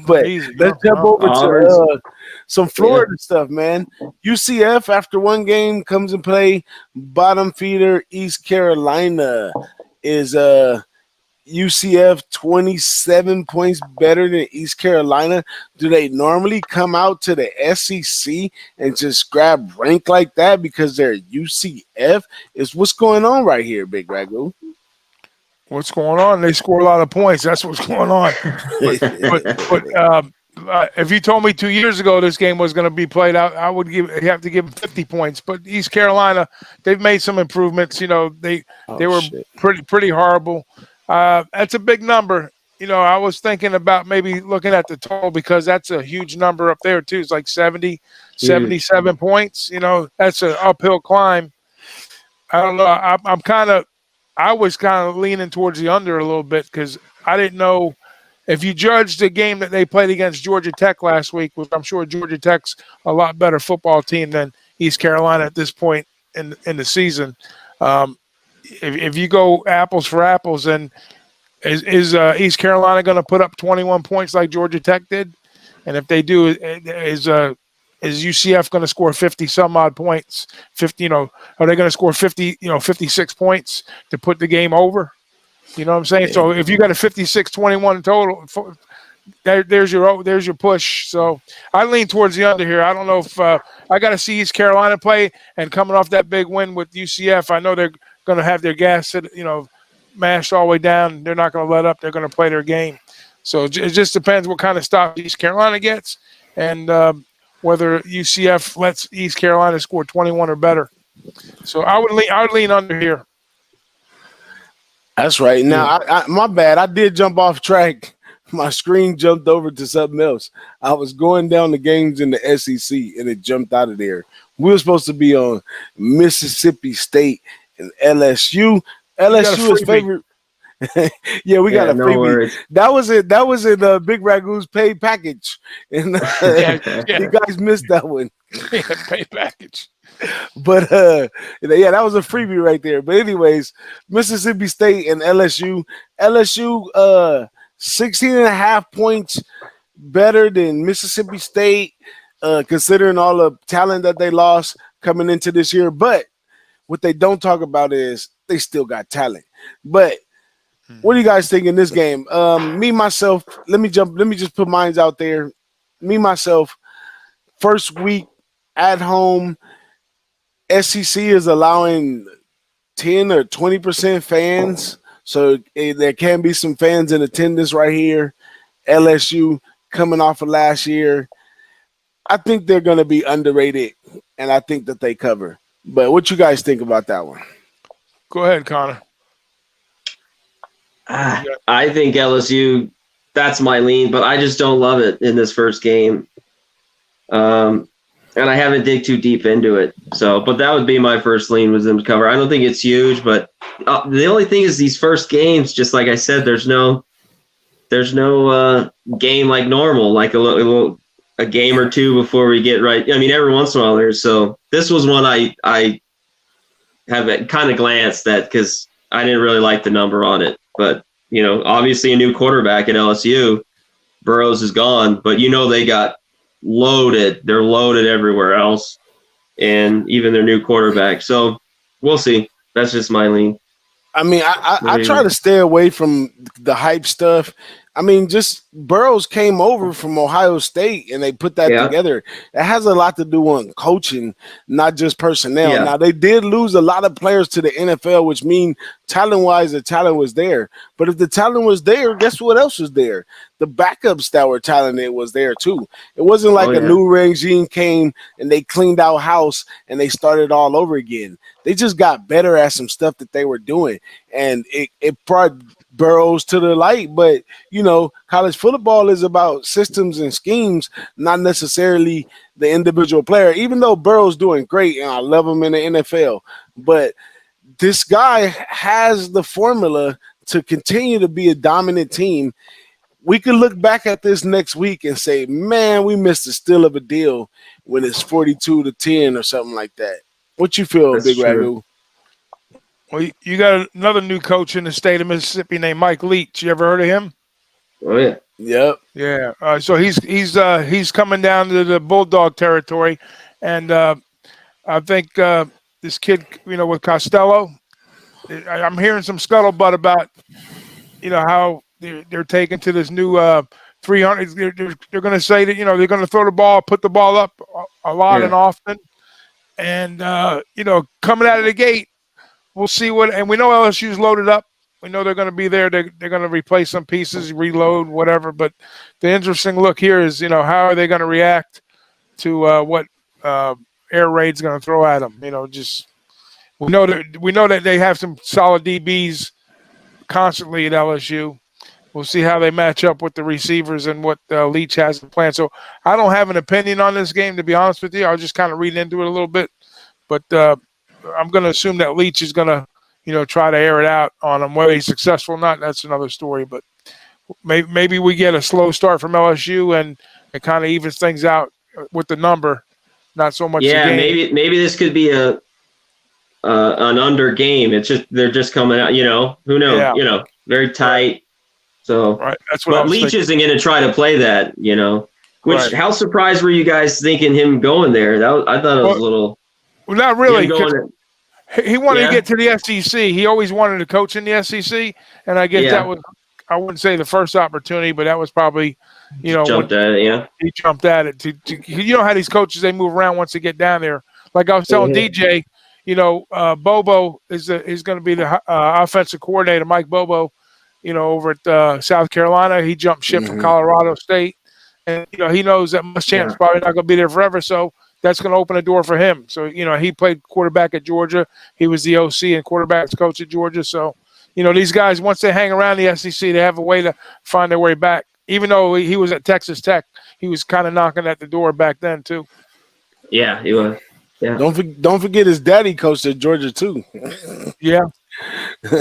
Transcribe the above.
But easy. let's jump over to some Florida stuff, man. UCF, after one game, comes and play bottom feeder East Carolina. Is UCF 27 points better than East Carolina? Do they normally come out to the SEC and just grab rank like that because they're UCF? Is what's going on right here, Big Ragoo? What's going on? They score a lot of points. That's what's going on. But if you told me 2 years ago this game was going to be played out, I would have to give them 50 points. But East Carolina, they've made some improvements. They were pretty horrible. That's a big number. I was thinking about maybe looking at the total because that's a huge number up there too. It's like 77 points. That's an uphill climb. I don't know. I was kind of leaning towards the under a little bit because I didn't know if you judge the game that they played against Georgia Tech last week, which I'm sure Georgia Tech's a lot better football team than East Carolina at this point in the season. If you go apples for apples, then is East Carolina going to put up 21 points like Georgia Tech did? And if they do, is UCF going to score 50 some odd points? 50, are they going to score 50, 56 points to put the game over? You know what I'm saying? So if you got a 56-21 total, there's your push. So I lean towards the under here. I don't know if I got to see East Carolina play, and coming off that big win with UCF, I know they're going to have their gas, mashed all the way down. They're not going to let up. They're going to play their game. So it just depends what kind of stop East Carolina gets, and whether UCF lets East Carolina score 21 or better. So I would lean under here. That's right. Now, my bad. I did jump off track. My screen jumped over to something else. I was going down the games in the SEC, and it jumped out of there. We were supposed to be on Mississippi State and LSU. LSU is favorite. Yeah, we got a freebie. Worries. That was it. That was in Big Ragoo's paid package, and you guys missed that one. Paid package. But that was a freebie right there. But anyways, Mississippi State and LSU. LSU 16.5 points better than Mississippi State, considering all the talent that they lost coming into this year. But what they don't talk about is they still got talent. But what do you guys think in this game? Me, myself, let me just put mine out there. Me, myself, first week at home, SEC is allowing 10 or 20% fans. So there can be some fans in attendance right here. LSU coming off of last year. I think they're going to be underrated, and I think that they cover. But what you guys think about that one? Go ahead, Connor. I think LSU, that's my lean, but I just don't love it in this first game. And I haven't dig too deep into it. So, but that would be my first lean, was them to cover. I don't think it's huge, but the only thing is these first games, just like I said, there's no game like normal, like a game or two before we get right. I mean, every once in a while there's. So this was one I have kind of glanced at because I didn't really like the number on it. But, obviously a new quarterback at LSU. Burrows is gone, but they got loaded. They're loaded everywhere else, and even their new quarterback. So we'll see. That's just my lean. I mean, I try to stay away from the hype stuff. I mean, just Burrows came over from Ohio State, and they put that together. It has a lot to do on coaching, not just personnel. Yeah. Now, they did lose a lot of players to the NFL, which mean talent-wise, the talent was there. But if the talent was there, guess what else was there? The backups that were talented was there, too. It wasn't like a new regime came and they cleaned out house and they started all over again. They just got better at some stuff that they were doing, and it brought Burrows to the light. But college football is about systems and schemes, not necessarily the individual player, even though Burrow's doing great and I love him in the NFL. But this guy has the formula to continue to be a dominant team. We could look back at this next week and say, man, we missed a steal of a deal when it's 42-10 or something like that. What you feel, That's Big Ragoo? Well, you got another new coach in the state of Mississippi named Mike Leach. You ever heard of him? Oh, yeah. Yep. Yeah. So he's coming down to the Bulldog territory, and I think this kid, with Costello, I'm hearing some scuttlebutt about, how they're taking to this new 300. They're going to say that they're going to throw the ball, put the ball up a lot and often, and coming out of the gate, we'll see what. And we know LSU's loaded up. We know they're going to be there. They're going to replace some pieces, reload, whatever. But the interesting look here is, how are they going to react to what air raid's going to throw at them? Just we know that they have some solid DBs constantly at LSU. We'll see how they match up with the receivers and what Leach has in plan. So I don't have an opinion on this game, to be honest with you. I'll just kind of read into it a little bit. But I'm going to assume that Leach is going to, try to air it out on him. Whether he's successful or not, that's another story. But maybe we get a slow start from LSU and it kind of evens things out with the number, not so much. Yeah, the game. maybe this could be an under game. It's just they're just coming out. Who knows? Yeah. Very tight. So, right. That's what. But Leach isn't going to try to play that. Which right. How surprised were you guys thinking him going there? I thought it was a little. Well, not really. He wanted to get to the SEC. He always wanted to coach in the SEC, and I guess that was, I wouldn't say the first opportunity, but that was probably, jumped at it. Yeah, he jumped at it. How these coaches, they move around once they get down there. Like I was telling DJ, Bobo is going to be the offensive coordinator, Mike Bobo, over at South Carolina. He jumped ship from Colorado State, and he knows that Muschamp's probably not going to be there forever. So that's going to open a door for him. So, he played quarterback at Georgia. He was the OC and quarterbacks coach at Georgia. So, these guys, once they hang around the SEC, they have a way to find their way back. Even though he was at Texas Tech, he was kind of knocking at the door back then too. Yeah, he was. Yeah. Don't forget his daddy coached at Georgia too. Yeah.